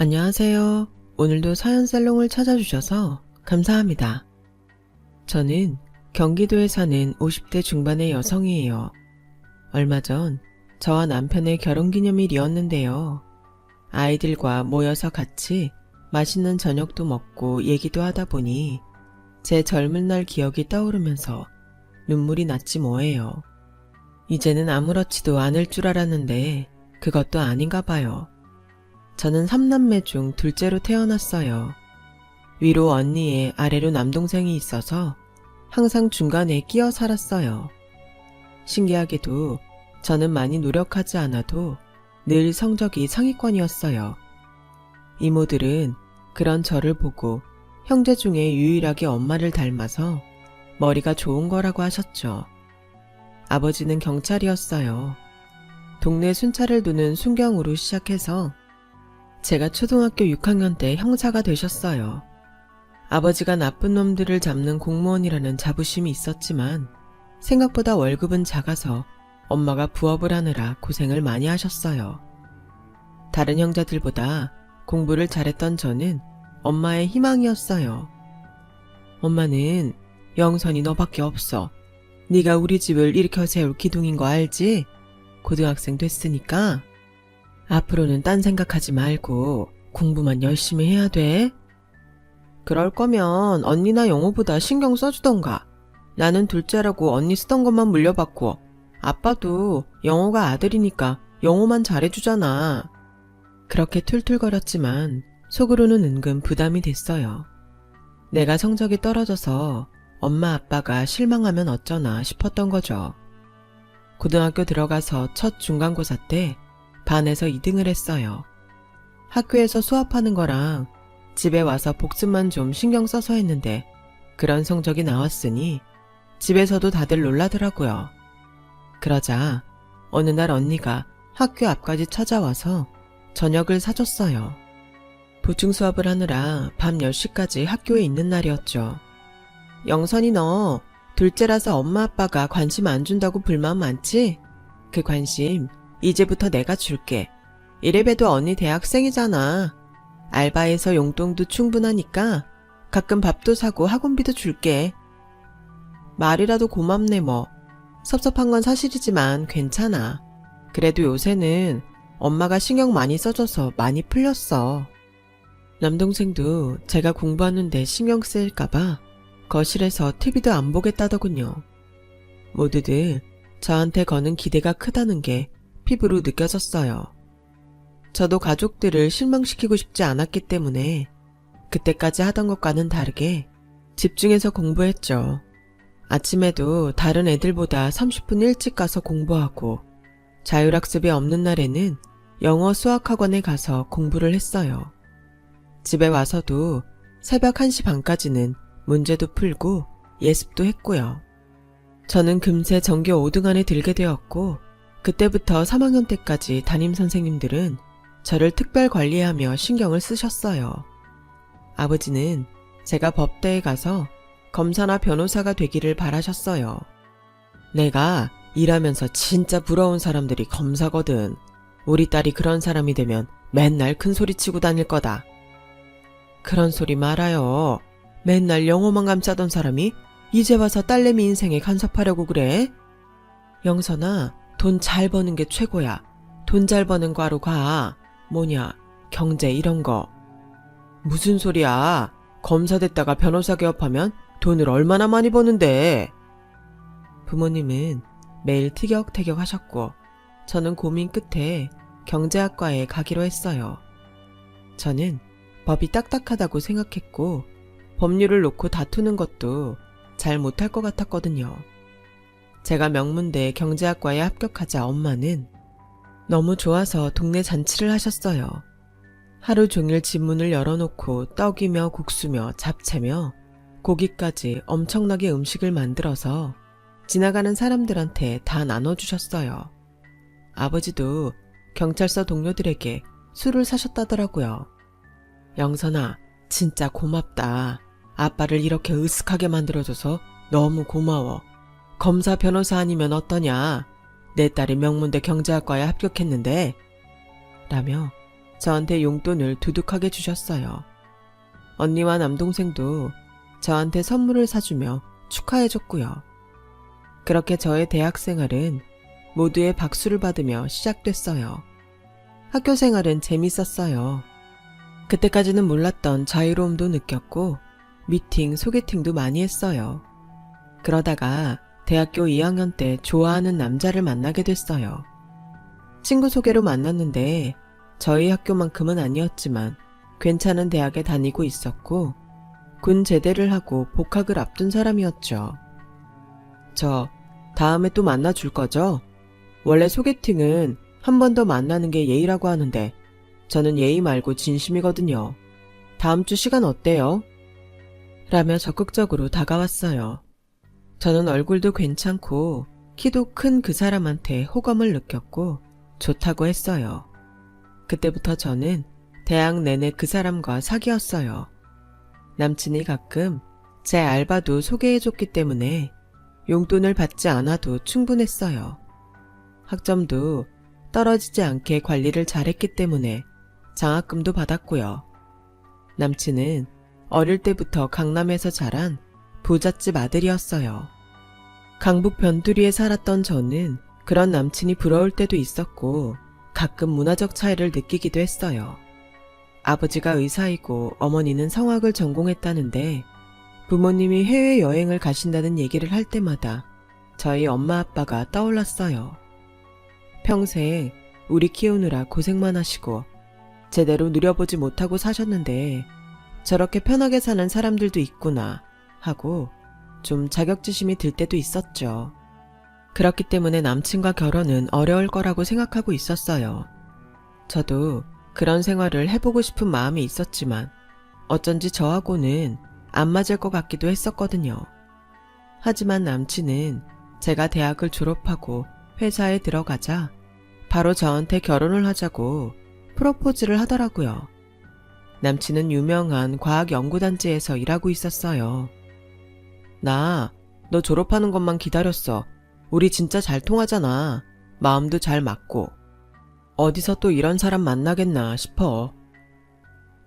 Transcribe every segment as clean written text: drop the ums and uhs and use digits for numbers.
안녕하세요. 오늘도 사연살롱을 찾아주셔서 감사합니다. 저는 경기도에 사는 50대 중반의 여성이에요. 얼마 전 저와 남편의 결혼기념일이었는데요. 아이들과 모여서 같이 맛있는 저녁도 먹고 얘기도 하다 보니 제 젊은 날 기억이 떠오르면서 눈물이 났지 뭐예요. 이제는 아무렇지도 않을 줄 알았는데 그것도 아닌가 봐요. 저는 3남매 중 둘째로 태어났어요. 위로 언니에 아래로 남동생이 있어서 항상 중간에 끼어 살았어요. 신기하게도 저는 많이 노력하지 않아도 늘 성적이 상위권이었어요. 이모들은 그런 저를 보고 형제 중에 유일하게 엄마를 닮아서 머리가 좋은 거라고 하셨죠. 아버지는 경찰이었어요. 동네 순찰을 두는 순경으로 시작해서 제가 초등학교 6학년 때 형사가 되셨어요. 아버지가 나쁜 놈들을 잡는 공무원이라는 자부심이 있었지만 생각보다 월급은 작아서 엄마가 부업을 하느라 고생을 많이 하셨어요. 다른 형제들보다 공부를 잘했던 저는 엄마의 희망이었어요. 엄마는 영선이 너밖에 없어. 네가 우리 집을 일으켜 세울 기둥인 거 알지? 고등학생 됐으니까 앞으로는 딴 생각하지 말고 공부만 열심히 해야 돼. 그럴 거면 언니나 영호보다 신경 써주던가. 나는 둘째라고 언니 쓰던 것만 물려받고 아빠도 영호가 아들이니까 영호만 잘해주잖아. 그렇게 툴툴거렸지만 속으로는 은근 부담이 됐어요. 내가 성적이 떨어져서 엄마 아빠가 실망하면 어쩌나 싶었던 거죠. 고등학교 들어가서 첫 중간고사 때 반에서 2등을 했어요. 학교에서 수업하는 거랑 집에 와서 복습만 좀 신경 써서 했는데 그런 성적이 나왔으니 집에서도 다들 놀라더라고요. 그러자 어느 날 언니가 학교 앞까지 찾아와서 저녁을 사줬어요. 보충 수업을 하느라 밤 10시까지 학교에 있는 날이었죠. 영선이 너 둘째라서 엄마 아빠가 관심 안 준다고 불만 많지? 그 관심 이제부터 내가 줄게. 이래봬도 언니 대학생이잖아. 알바해서 용돈도 충분하니까 가끔 밥도 사고 학원비도 줄게. 말이라도 고맙네 뭐. 섭섭한 건 사실이지만 괜찮아. 그래도 요새는 엄마가 신경 많이 써줘서 많이 풀렸어. 남동생도 제가 공부하는데 신경 쓰일까봐 거실에서 TV도 안 보겠다더군요. 모두들 저한테 거는 기대가 크다는 게 피부로 느껴졌어요. 저도 가족들을 실망시키고 싶지 않았기 때문에 그때까지 하던 것과는 다르게 집중해서 공부했죠. 아침에도 다른 애들보다 30분 일찍 가서 공부하고 자율학습이 없는 날에는 영어 수학학원에 가서 공부를 했어요. 집에 와서도 새벽 1시 반까지는 문제도 풀고 예습도 했고요. 저는 금세 전교 5등 안에 들게 되었고 그때부터 3학년 때까지 담임선생님들은 저를 특별 관리하며 신경을 쓰셨어요. 아버지는 제가 법대에 가서 검사나 변호사가 되기를 바라셨어요. 내가 일하면서 진짜 부러운 사람들이 검사거든. 우리 딸이 그런 사람이 되면 맨날 큰 소리 치고 다닐 거다. 그런 소리 말아요. 맨날 영어만 감싸던 사람이 이제 와서 딸내미 인생에 간섭하려고 그래? 영선아, 돈 잘 버는 게 최고야. 돈 잘 버는 과로 가. 뭐냐, 경제 이런 거. 무슨 소리야. 검사 됐다가 변호사 개업하면 돈을 얼마나 많이 버는데. 부모님은 매일 티격태격 하셨고 저는 고민 끝에 경제학과에 가기로 했어요. 저는 법이 딱딱하다고 생각했고 법률을 놓고 다투는 것도 잘 못할 것 같았거든요. 제가 명문대 경제학과에 합격하자 엄마는 너무 좋아서 동네 잔치를 하셨어요. 하루 종일 집 문을 열어놓고 떡이며 국수며 잡채며 고기까지 엄청나게 음식을 만들어서 지나가는 사람들한테 다 나눠주셨어요. 아버지도 경찰서 동료들에게 술을 사셨다더라고요. 영선아, 진짜 고맙다. 아빠를 이렇게 으쓱하게 만들어줘서 너무 고마워. 검사 변호사 아니면 어떠냐? 내 딸이 명문대 경제학과에 합격했는데 라며 저한테 용돈을 두둑하게 주셨어요. 언니와 남동생도 저한테 선물을 사주며 축하해줬고요. 그렇게 저의 대학 생활은 모두의 박수를 받으며 시작됐어요. 학교 생활은 재밌었어요. 그때까지는 몰랐던 자유로움도 느꼈고 미팅, 소개팅도 많이 했어요. 그러다가 대학교 2학년 때 좋아하는 남자를 만나게 됐어요. 친구 소개로 만났는데 저희 학교만큼은 아니었지만 괜찮은 대학에 다니고 있었고 군 제대를 하고 복학을 앞둔 사람이었죠. 저 다음에 또 만나줄 거죠? 원래 소개팅은 한 번 더 만나는 게 예의라고 하는데 저는 예의 말고 진심이거든요. 다음 주 시간 어때요? 라며 적극적으로 다가왔어요. 저는 얼굴도 괜찮고 키도 큰 그 사람한테 호감을 느꼈고 좋다고 했어요. 그때부터 저는 대학 내내 그 사람과 사귀었어요. 남친이 가끔 제 알바도 소개해줬기 때문에 용돈을 받지 않아도 충분했어요. 학점도 떨어지지 않게 관리를 잘했기 때문에 장학금도 받았고요. 남친은 어릴 때부터 강남에서 자란 부잣집 아들이었어요. 강북 변두리에 살았던 저는 그런 남친이 부러울 때도 있었고 가끔 문화적 차이를 느끼기도 했어요. 아버지가 의사이고 어머니는 성악을 전공했다는데 부모님이 해외여행을 가신다는 얘기를 할 때마다 저희 엄마 아빠가 떠올랐어요. 평생 우리 키우느라 고생만 하시고 제대로 누려보지 못하고 사셨는데 저렇게 편하게 사는 사람들도 있구나 하고 좀 자격지심이 들 때도 있었죠. 그렇기 때문에 남친과 결혼은 어려울 거라고 생각하고 있었어요. 저도 그런 생활을 해보고 싶은 마음이 있었지만 어쩐지 저하고는 안 맞을 것 같기도 했었거든요. 하지만 남친은 제가 대학을 졸업하고 회사에 들어가자 바로 저한테 결혼을 하자고 프로포즈를 하더라고요. 남친은 유명한 과학연구단지에서 일하고 있었어요. 너 졸업하는 것만 기다렸어. 우리 진짜 잘 통하잖아. 마음도 잘 맞고. 어디서 또 이런 사람 만나겠나 싶어.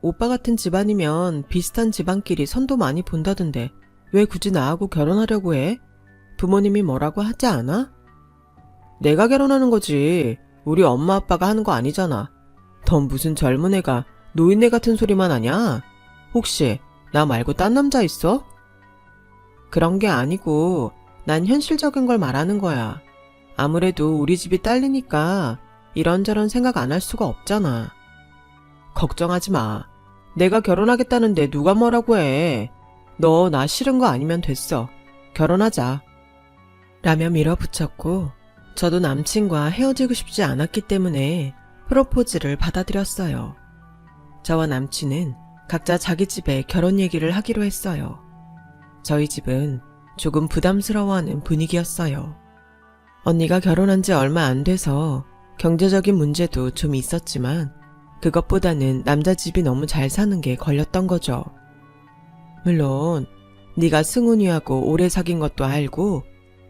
오빠 같은 집안이면 비슷한 집안끼리 선도 많이 본다던데 왜 굳이 나하고 결혼하려고 해? 부모님이 뭐라고 하지 않아? 내가 결혼하는 거지. 우리 엄마 아빠가 하는 거 아니잖아. 넌 무슨 젊은 애가 노인네 같은 소리만 하냐? 혹시 나 말고 딴 남자 있어? 그런 게 아니고 난 현실적인 걸 말하는 거야. 아무래도 우리 집이 딸리니까 이런저런 생각 안 할 수가 없잖아. 걱정하지 마. 내가 결혼하겠다는데 누가 뭐라고 해. 너 나 싫은 거 아니면 됐어. 결혼하자. 라며 밀어붙였고 저도 남친과 헤어지고 싶지 않았기 때문에 프로포즈를 받아들였어요. 저와 남친은 각자 자기 집에 결혼 얘기를 하기로 했어요. 저희 집은 조금 부담스러워하는 분위기였어요. 언니가 결혼한 지 얼마 안 돼서 경제적인 문제도 좀 있었지만 그것보다는 남자 집이 너무 잘 사는 게 걸렸던 거죠. 물론 네가 승훈이하고 오래 사귄 것도 알고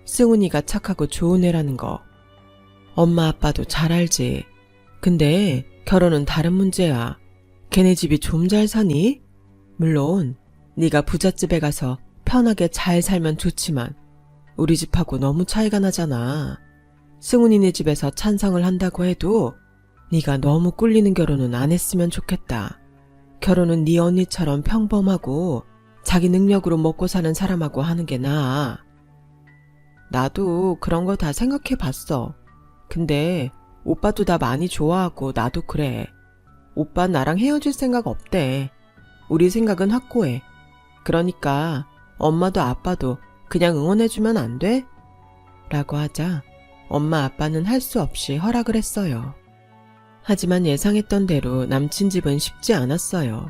승훈이가 착하고 좋은 애라는 거 엄마 아빠도 잘 알지. 근데 결혼은 다른 문제야. 걔네 집이 좀 잘 사니? 물론 네가 부잣집에 가서 편하게 잘 살면 좋지만 우리 집하고 너무 차이가 나잖아. 승훈이네 집에서 찬성을 한다고 해도 네가 너무 꿀리는 결혼은 안 했으면 좋겠다. 결혼은 네 언니처럼 평범하고 자기 능력으로 먹고 사는 사람하고 하는 게 나아. 나도 그런 거 다 생각해 봤어. 근데 오빠도 나 많이 좋아하고 나도 그래. 오빠 나랑 헤어질 생각 없대. 우리 생각은 확고해. 그러니까 엄마도 아빠도 그냥 응원해주면 안 돼? 라고 하자 엄마 아빠는 할 수 없이 허락을 했어요. 하지만 예상했던 대로 남친 집은 쉽지 않았어요.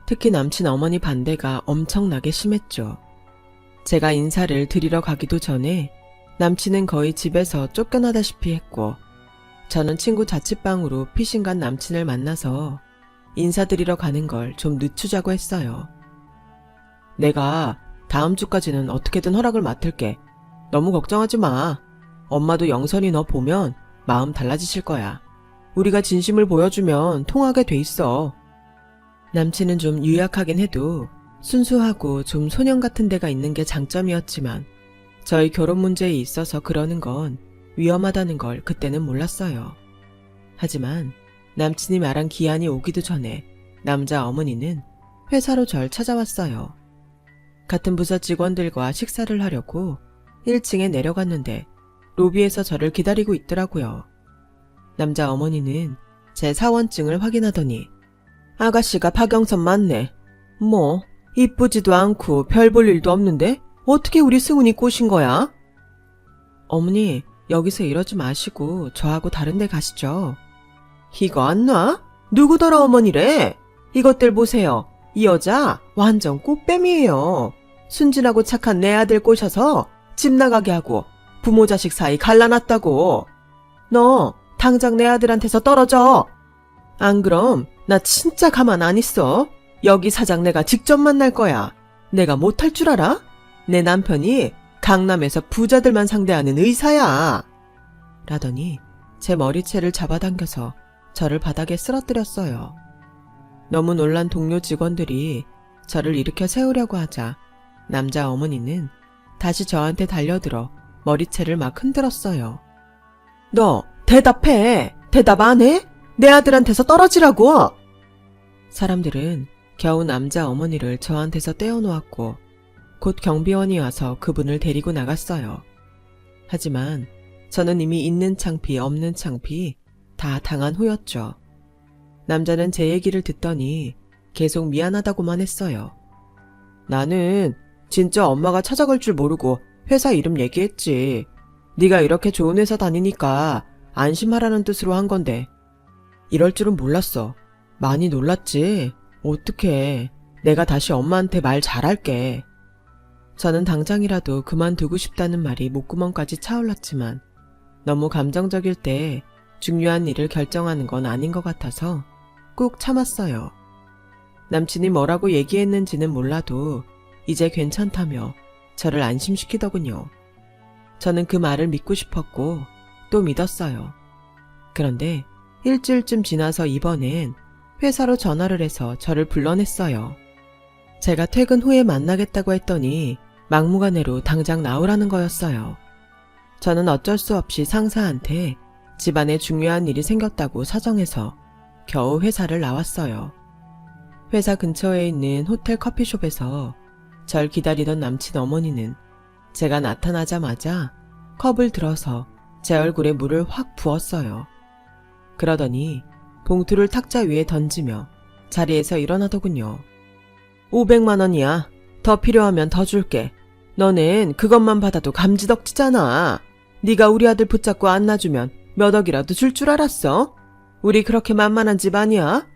특히 남친 어머니 반대가 엄청나게 심했죠. 제가 인사를 드리러 가기도 전에 남친은 거의 집에서 쫓겨나다시피 했고 저는 친구 자취방으로 피신 간 남친을 만나서 인사드리러 가는 걸 좀 늦추자고 했어요. 내가 다음 주까지는 어떻게든 허락을 맡을게. 너무 걱정하지 마. 엄마도 영선이 너 보면 마음 달라지실 거야. 우리가 진심을 보여주면 통하게 돼 있어. 남친은 좀 유약하긴 해도 순수하고 좀 소년 같은 데가 있는 게 장점이었지만 저희 결혼 문제에 있어서 그러는 건 위험하다는 걸 그때는 몰랐어요. 하지만 남친이 말한 기한이 오기도 전에 남자 어머니는 회사로 절 찾아왔어요. 같은 부서 직원들과 식사를 하려고 1층에 내려갔는데 로비에서 저를 기다리고 있더라고요. 남자 어머니는 제 사원증을 확인하더니 아가씨가 박영선 맞네. 뭐 이쁘지도 않고 별 볼 일도 없는데 어떻게 우리 승훈이 꼬신 거야? 어머니, 여기서 이러지 마시고 저하고 다른 데 가시죠. 이거 안 놔? 누구더러 어머니래? 이것들 보세요. 이 여자 완전 꽃뱀이에요. 순진하고 착한 내 아들 꼬셔서 집 나가게 하고 부모 자식 사이 갈라놨다고. 너 당장 내 아들한테서 떨어져. 안 그럼 나 진짜 가만 안 있어. 여기 사장 내가 직접 만날 거야. 내가 못할 줄 알아? 내 남편이 강남에서 부자들만 상대하는 의사야. 라더니 제 머리채를 잡아당겨서 저를 바닥에 쓰러뜨렸어요. 너무 놀란 동료 직원들이 저를 일으켜 세우려고 하자 남자 어머니는 다시 저한테 달려들어 머리채를 막 흔들었어요. 너 대답해. 대답 안 해? 내 아들한테서 떨어지라고. 사람들은 겨우 남자 어머니를 저한테서 떼어놓았고 곧 경비원이 와서 그분을 데리고 나갔어요. 하지만 저는 이미 있는 창피 없는 창피 다 당한 후였죠. 남자는 제 얘기를 듣더니 계속 미안하다고만 했어요. 나는 진짜 엄마가 찾아갈 줄 모르고 회사 이름 얘기했지. 네가 이렇게 좋은 회사 다니니까 안심하라는 뜻으로 한 건데 이럴 줄은 몰랐어. 많이 놀랐지? 어떡해. 내가 다시 엄마한테 말 잘할게. 저는 당장이라도 그만두고 싶다는 말이 목구멍까지 차올랐지만 너무 감정적일 때 중요한 일을 결정하는 건 아닌 것 같아서 꾹 참았어요. 남친이 뭐라고 얘기했는지는 몰라도 이제 괜찮다며 저를 안심시키더군요. 저는 그 말을 믿고 싶었고 또 믿었어요. 그런데 일주일쯤 지나서 이번엔 회사로 전화를 해서 저를 불러냈어요. 제가 퇴근 후에 만나겠다고 했더니 막무가내로 당장 나오라는 거였어요. 저는 어쩔 수 없이 상사한테 집안에 중요한 일이 생겼다고 사정해서 겨우 회사를 나왔어요. 회사 근처에 있는 호텔 커피숍에서 절 기다리던 남친 어머니는 제가 나타나자마자 컵을 들어서 제 얼굴에 물을 확 부었어요. 그러더니 봉투를 탁자 위에 던지며 자리에서 일어나더군요. 500만 원이야. 더 필요하면 더 줄게. 너는 그것만 받아도 감지덕지잖아. 네가 우리 아들 붙잡고 안 놔주면 몇 억이라도 줄 줄 알았어? 우리 그렇게 만만한 집 아니야?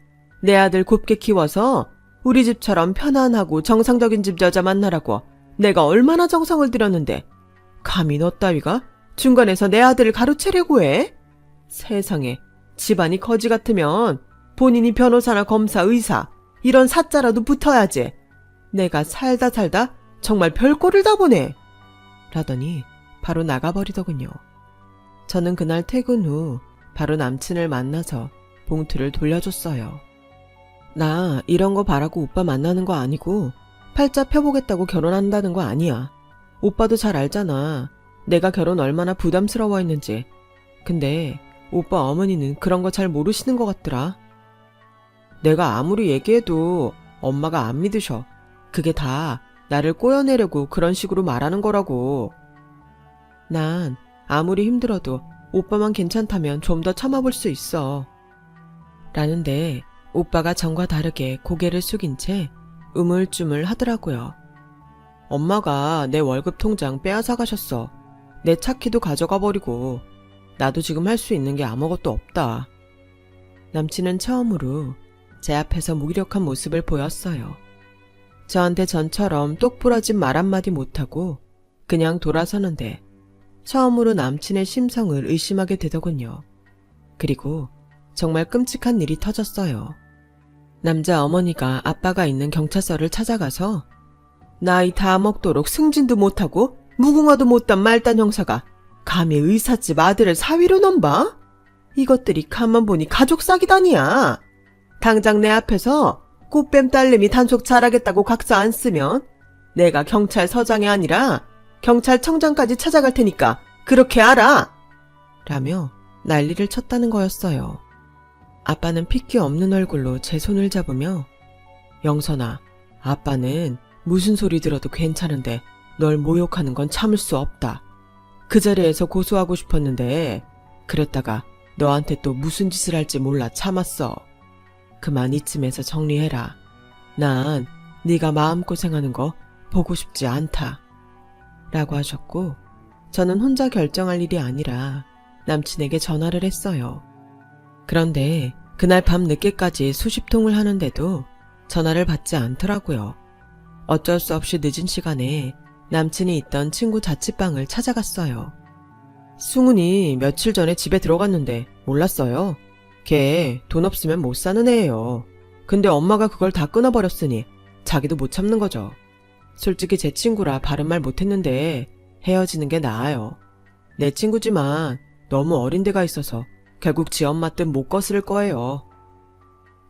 내 아들 곱게 키워서 우리 집처럼 편안하고 정상적인 집 여자 만나라고 내가 얼마나 정성을 들였는데 감히 너 따위가 중간에서 내 아들을 가로채려고 해? 세상에, 집안이 거지 같으면 본인이 변호사나 검사, 의사 이런 사자라도 붙어야지. 내가 살다 정말 별꼴을 다 보네. 라더니 바로 나가버리더군요. 저는 그날 퇴근 후 바로 남친을 만나서 봉투를 돌려줬어요. 나 이런 거 바라고 오빠 만나는 거 아니고 팔자 펴보겠다고 결혼한다는 거 아니야. 오빠도 잘 알잖아. 내가 결혼 얼마나 부담스러워했는지. 근데 오빠 어머니는 그런 거 잘 모르시는 것 같더라. 내가 아무리 얘기해도 엄마가 안 믿으셔. 그게 다 나를 꼬여내려고 그런 식으로 말하는 거라고. 난 아무리 힘들어도 오빠만 괜찮다면 좀 더 참아볼 수 있어. 라는데 오빠가 전과 다르게 고개를 숙인 채 우물쭈물 하더라고요. 엄마가 내 월급 통장 빼앗아 가셨어. 내 차키도 가져가 버리고 나도 지금 할 수 있는 게 아무것도 없다. 남친은 처음으로 제 앞에서 무기력한 모습을 보였어요. 저한테 전처럼 똑부러진 말 한마디 못하고 그냥 돌아서는데 처음으로 남친의 심성을 의심하게 되더군요. 그리고 정말 끔찍한 일이 터졌어요. 남자 어머니가 아빠가 있는 경찰서를 찾아가서 나이 다 먹도록 승진도 못하고 무궁화도 못단 말단 형사가 감히 의사집 아들을 사위로 넘봐? 이것들이 가만 보니 가족 사기단이야. 당장 내 앞에서 꽃뱀 딸내미 단속 잘하겠다고 각서 안 쓰면 내가 경찰서장이 아니라 경찰청장까지 찾아갈 테니까 그렇게 알아! 라며 난리를 쳤다는 거였어요. 아빠는 핏기 없는 얼굴로 제 손을 잡으며 영선아, 아빠는 무슨 소리 들어도 괜찮은데 널 모욕하는 건 참을 수 없다. 그 자리에서 고소하고 싶었는데 그랬다가 너한테 또 무슨 짓을 할지 몰라 참았어. 그만 이쯤에서 정리해라. 난 네가 마음고생하는 거 보고 싶지 않다. 라고 하셨고 저는 혼자 결정할 일이 아니라 남친에게 전화를 했어요. 그런데 그날 밤 늦게까지 수십 통을 하는데도 전화를 받지 않더라고요. 어쩔 수 없이 늦은 시간에 남친이 있던 친구 자취방을 찾아갔어요. 승훈이 며칠 전에 집에 들어갔는데 몰랐어요. 걔 돈 없으면 못 사는 애예요. 근데 엄마가 그걸 다 끊어버렸으니 자기도 못 참는 거죠. 솔직히 제 친구라 바른 말 못했는데 헤어지는 게 나아요. 내 친구지만 너무 어린 데가 있어서 결국 지 엄마 뜻 못 거스를 거예요.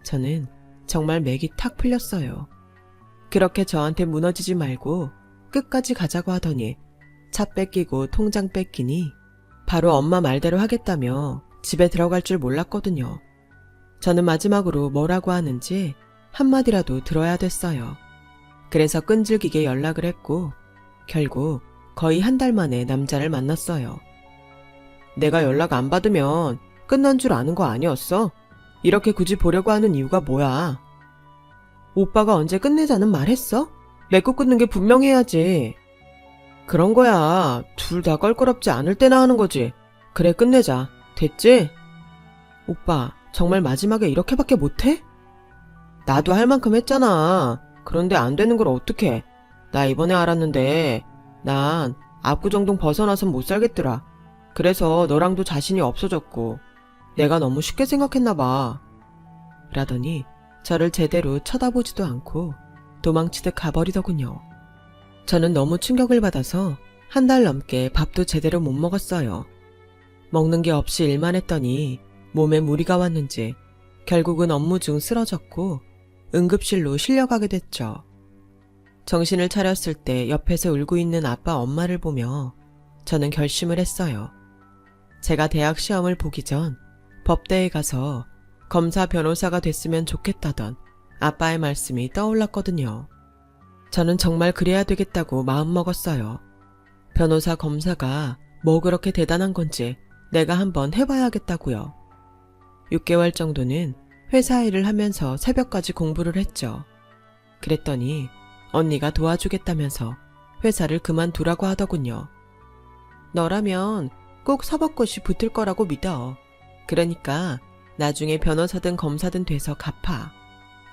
저는 정말 맥이 탁 풀렸어요. 그렇게 저한테 무너지지 말고 끝까지 가자고 하더니 차 뺏기고 통장 뺏기니 바로 엄마 말대로 하겠다며 집에 들어갈 줄 몰랐거든요. 저는 마지막으로 뭐라고 하는지 한마디라도 들어야 됐어요. 그래서 끈질기게 연락을 했고 결국 거의 한 달 만에 남자를 만났어요. 내가 연락 안 받으면 끝난 줄 아는 거 아니었어? 이렇게 굳이 보려고 하는 이유가 뭐야? 오빠가 언제 끝내자는 말 했어? 맺고 끊는 게 분명해야지. 그런 거야. 둘 다 껄끄럽지 않을 때나 하는 거지. 그래 끝내자. 됐지? 오빠 정말 마지막에 이렇게밖에 못해? 나도 할 만큼 했잖아. 그런데 안 되는 걸 어떡해. 나 이번에 알았는데 난 압구정동 벗어나선 못 살겠더라. 그래서 너랑도 자신이 없어졌고 내가 너무 쉽게 생각했나 봐. 라더니 저를 제대로 쳐다보지도 않고 도망치듯 가버리더군요. 저는 너무 충격을 받아서 한 달 넘게 밥도 제대로 못 먹었어요. 먹는 게 없이 일만 했더니 몸에 무리가 왔는지 결국은 업무 중 쓰러졌고 응급실로 실려가게 됐죠. 정신을 차렸을 때 옆에서 울고 있는 아빠 엄마를 보며 저는 결심을 했어요. 제가 대학 시험을 보기 전 법대에 가서 검사 변호사가 됐으면 좋겠다던 아빠의 말씀이 떠올랐거든요. 저는 정말 그래야 되겠다고 마음먹었어요. 변호사 검사가 뭐 그렇게 대단한 건지 내가 한번 해봐야겠다고요. 6개월 정도는 회사 일을 하면서 새벽까지 공부를 했죠. 그랬더니 언니가 도와주겠다면서 회사를 그만두라고 하더군요. 너라면 꼭 사법고시 붙을 거라고 믿어. 그러니까 나중에 변호사든 검사든 돼서 갚아.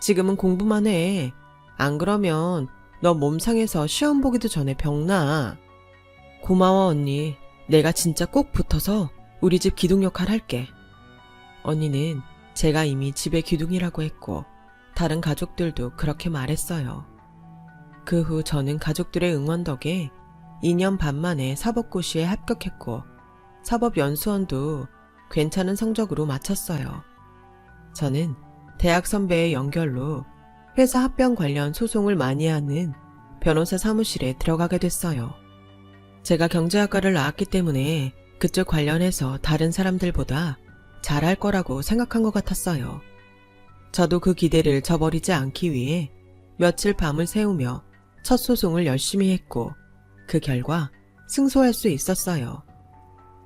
지금은 공부만 해. 안 그러면 너 몸 상해서 시험 보기도 전에 병나. 고마워 언니. 내가 진짜 꼭 붙어서 우리 집 기둥 역할 할게. 언니는 제가 이미 집의 기둥이라고 했고 다른 가족들도 그렇게 말했어요. 그 후 저는 가족들의 응원 덕에 2년 반 만에 사법고시에 합격했고 사법연수원도 괜찮은 성적으로 마쳤어요. 저는 대학 선배의 연결로 회사 합병 관련 소송을 많이 하는 변호사 사무실에 들어가게 됐어요. 제가 경제학과를 나왔기 때문에 그쪽 관련해서 다른 사람들보다 잘할 거라고 생각한 것 같았어요. 저도 그 기대를 저버리지 않기 위해 며칠 밤을 새우며 첫 소송을 열심히 했고 그 결과 승소할 수 있었어요.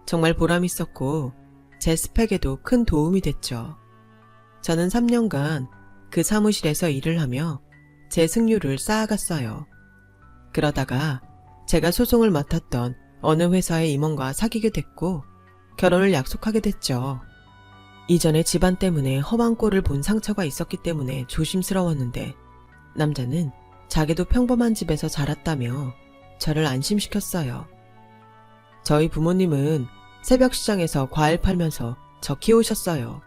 정말 보람 있었고 제 스펙에도 큰 도움이 됐죠. 저는 3년간 그 사무실에서 일을 하며 제 승률을 쌓아갔어요. 그러다가 제가 소송을 맡았던 어느 회사의 임원과 사귀게 됐고 결혼을 약속하게 됐죠. 이전에 집안 때문에 험한 꼴을 본 상처가 있었기 때문에 조심스러웠는데 남자는 자기도 평범한 집에서 자랐다며 저를 안심시켰어요. 저희 부모님은 새벽 시장에서 과일 팔면서 저 키우셨어요.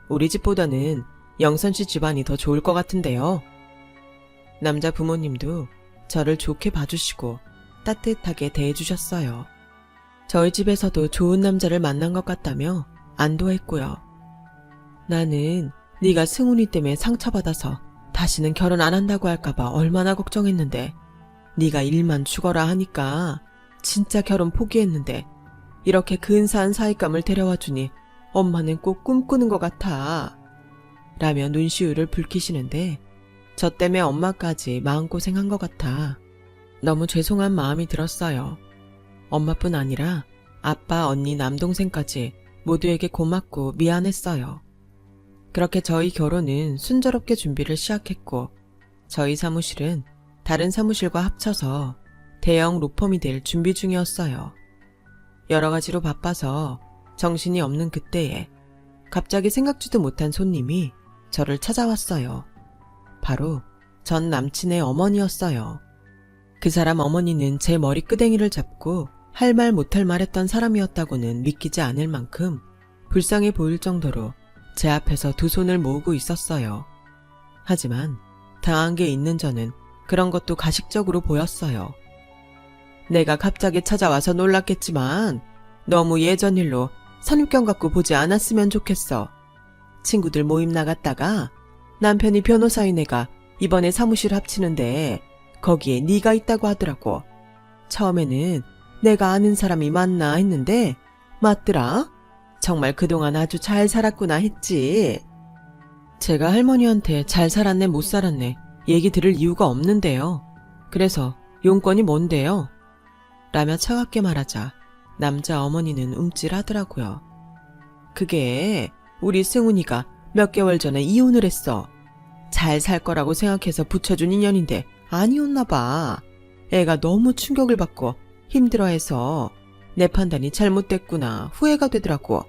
우리 집보다는 영선 씨 집안이 더 좋을 것 같은데요. 남자 부모님도 저를 좋게 봐주시고 따뜻하게 대해주셨어요. 저희 집에서도 좋은 남자를 만난 것 같다며 안도했고요. 나는 네가 승훈이 때문에 상처받아서 다시는 결혼 안 한다고 할까봐 얼마나 걱정했는데 네가 일만 죽어라 하니까 진짜 결혼 포기했는데 이렇게 근사한 사윗감을 데려와 주니 엄마는 꼭 꿈꾸는 것 같아. 라며 눈시울을 붉히시는데 저 때문에 엄마까지 마음고생한 것 같아. 너무 죄송한 마음이 들었어요. 엄마뿐 아니라 아빠, 언니, 남동생까지 모두에게 고맙고 미안했어요. 그렇게 저희 결혼은 순조롭게 준비를 시작했고 저희 사무실은 다른 사무실과 합쳐서 대형 로펌이 될 준비 중이었어요. 여러 가지로 바빠서 정신이 없는 그때에 갑자기 생각지도 못한 손님이 저를 찾아왔어요. 바로 전 남친의 어머니였어요. 그 사람 어머니는 제 머리끄댕이를 잡고 할 말 못할 말 했던 사람이었다고는 믿기지 않을 만큼 불쌍해 보일 정도로 제 앞에서 두 손을 모으고 있었어요. 하지만 당한 게 있는 저는 그런 것도 가식적으로 보였어요. 내가 갑자기 찾아와서 놀랐겠지만 너무 예전 일로 선입견 갖고 보지 않았으면 좋겠어. 친구들 모임 나갔다가 남편이 변호사인 애가 이번에 사무실 합치는데 거기에 네가 있다고 하더라고. 처음에는 내가 아는 사람이 맞나 했는데 맞더라. 정말 그동안 아주 잘 살았구나 했지. 제가 할머니한테 잘 살았네 못 살았네 얘기 들을 이유가 없는데요. 그래서 용건이 뭔데요? 라며 차갑게 말하자 남자 어머니는 움찔하더라고요. 그게 우리 승훈이가 몇 개월 전에 이혼을 했어. 잘 살 거라고 생각해서 붙여준 인연인데 아니었나 봐. 애가 너무 충격을 받고 힘들어해서 내 판단이 잘못됐구나 후회가 되더라고.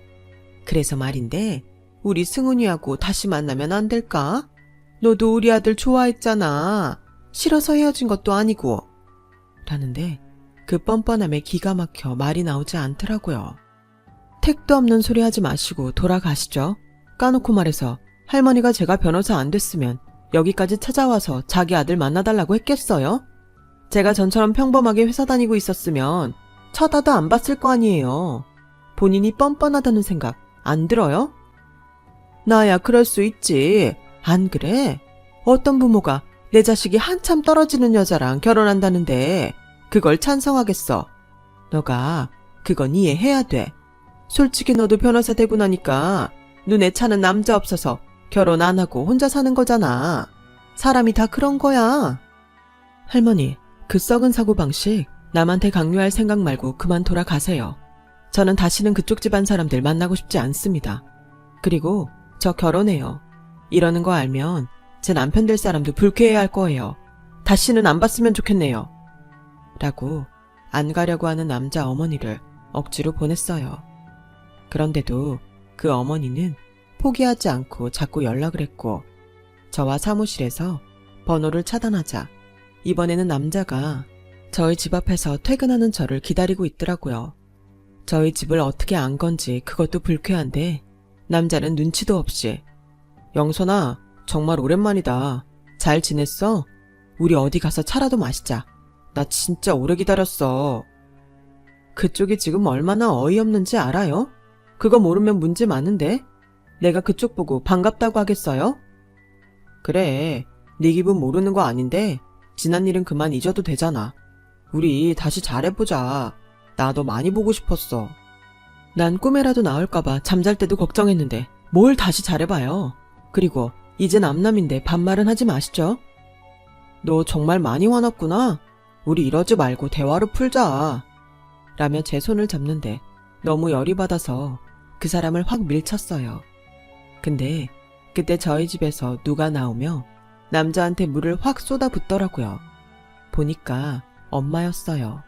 그래서 말인데 우리 승훈이하고 다시 만나면 안 될까? 너도 우리 아들 좋아했잖아. 싫어서 헤어진 것도 아니고. 라는데 그 뻔뻔함에 기가 막혀 말이 나오지 않더라고요. 택도 없는 소리 하지 마시고 돌아가시죠. 까놓고 말해서 할머니가 제가 변호사 안 됐으면 여기까지 찾아와서 자기 아들 만나달라고 했겠어요? 제가 전처럼 평범하게 회사 다니고 있었으면 쳐다도 안 봤을 거 아니에요. 본인이 뻔뻔하다는 생각 안 들어요? 나야 그럴 수 있지. 안 그래? 어떤 부모가 내 자식이 한참 떨어지는 여자랑 결혼한다는데 그걸 찬성하겠어. 너가 그건 이해해야 돼. 솔직히 너도 변호사 되고 나니까 눈에 차는 남자 없어서 결혼 안 하고 혼자 사는 거잖아. 사람이 다 그런 거야. 할머니, 그 썩은 사고방식 남한테 강요할 생각 말고 그만 돌아가세요. 저는 다시는 그쪽 집안 사람들 만나고 싶지 않습니다. 그리고 저 결혼해요. 이러는 거 알면 제 남편 될 사람도 불쾌해할 거예요. 다시는 안 봤으면 좋겠네요. 라고 안 가려고 하는 남자 어머니를 억지로 보냈어요. 그런데도 그 어머니는 포기하지 않고 자꾸 연락을 했고 저와 사무실에서 번호를 차단하자 이번에는 남자가 저희 집 앞에서 퇴근하는 저를 기다리고 있더라고요. 저희 집을 어떻게 안 건지 그것도 불쾌한데 남자는 눈치도 없이 영선아 정말 오랜만이다. 잘 지냈어? 우리 어디 가서 차라도 마시자. 나 진짜 오래 기다렸어. 그쪽이 지금 얼마나 어이없는지 알아요? 그거 모르면 문제 많은데 내가 그쪽 보고 반갑다고 하겠어요? 그래, 네 기분 모르는 거 아닌데 지난 일은 그만 잊어도 되잖아. 우리 다시 잘해보자. 나 너 많이 보고 싶었어. 난 꿈에라도 나올까봐 잠잘 때도 걱정했는데 뭘 다시 잘해봐요. 그리고 이젠 암남인데 반말은 하지 마시죠. 너 정말 많이 화났구나. 우리 이러지 말고 대화로 풀자. 라며 제 손을 잡는데 너무 열이 받아서 그 사람을 확 밀쳤어요. 근데 그때 저희 집에서 누가 나오며 남자한테 물을 확 쏟아붓더라고요. 보니까 엄마였어요.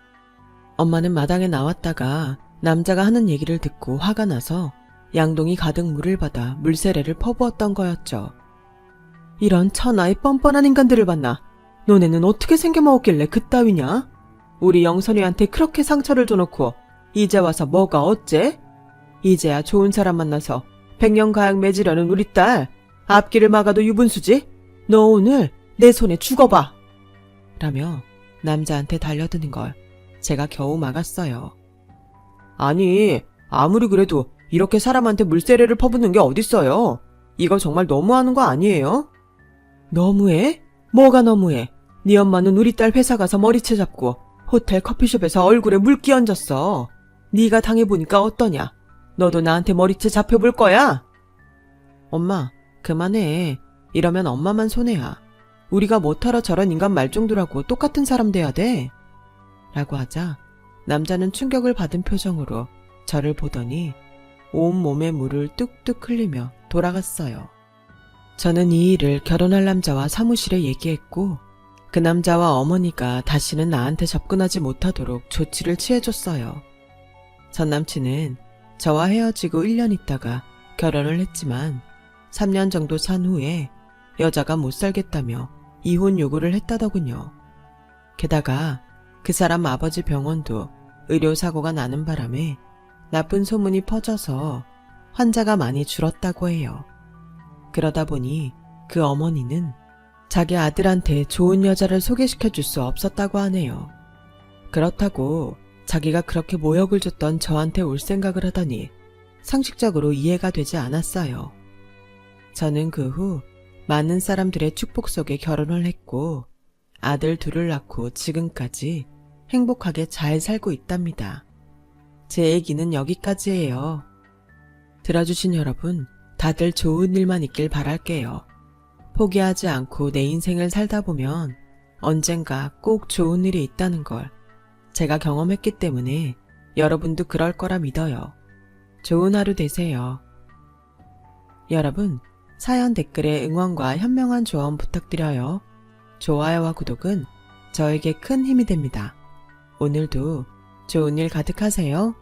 엄마는 마당에 나왔다가 남자가 하는 얘기를 듣고 화가 나서 양동이 가득 물을 받아 물세례를 퍼부었던 거였죠. 이런 천하의 뻔뻔한 인간들을 봤나? 너네는 어떻게 생겨먹었길래 그따위냐? 우리 영선이한테 그렇게 상처를 줘놓고 이제 와서 뭐가 어째? 이제야 좋은 사람 만나서 백년가약 맺으려는 우리 딸 앞길을 막아도 유분수지? 너 오늘 내 손에 죽어봐! 라며 남자한테 달려드는 걸 제가 겨우 막았어요. 아니, 아무리 그래도 이렇게 사람한테 물세례를 퍼붓는 게 어딨어요? 이거 정말 너무하는 거 아니에요? 너무해? 뭐가 너무해? 네 엄마는 우리 딸 회사 가서 머리채 잡고 호텔 커피숍에서 얼굴에 물 끼얹었어. 네가 당해보니까 어떠냐? 너도 나한테 머리채 잡혀볼 거야? 엄마, 그만해. 이러면 엄마만 손해야. 우리가 못하러 저런 인간 말종들하고 똑같은 사람 돼야 돼. 라고 하자 남자는 충격을 받은 표정으로 저를 보더니 온몸에 물을 뚝뚝 흘리며 돌아갔어요. 저는 이 일을 결혼할 남자와 사무실에 얘기했고 그 남자와 어머니가 다시는 나한테 접근하지 못하도록 조치를 취해줬어요. 전 남친은 저와 헤어지고 1년 있다가 결혼을 했지만 3년 정도 산 후에 여자가 못 살겠다며 이혼 요구를 했다더군요. 게다가 그 사람 아버지 병원도 의료사고가 나는 바람에 나쁜 소문이 퍼져서 환자가 많이 줄었다고 해요. 그러다 보니 그 어머니는 자기 아들한테 좋은 여자를 소개시켜 줄 수 없었다고 하네요. 그렇다고 자기가 그렇게 모욕을 줬던 저한테 올 생각을 하다니 상식적으로 이해가 되지 않았어요. 저는 그 후 많은 사람들의 축복 속에 결혼을 했고 아들 둘을 낳고 지금까지 행복하게 잘 살고 있답니다. 제 얘기는 여기까지예요. 들어주신 여러분, 다들 좋은 일만 있길 바랄게요. 포기하지 않고 내 인생을 살다 보면 언젠가 꼭 좋은 일이 있다는 걸 제가 경험했기 때문에 여러분도 그럴 거라 믿어요. 좋은 하루 되세요. 여러분, 사연 댓글에 응원과 현명한 조언 부탁드려요. 좋아요와 구독은 저에게 큰 힘이 됩니다. 오늘도 좋은 일 가득하세요.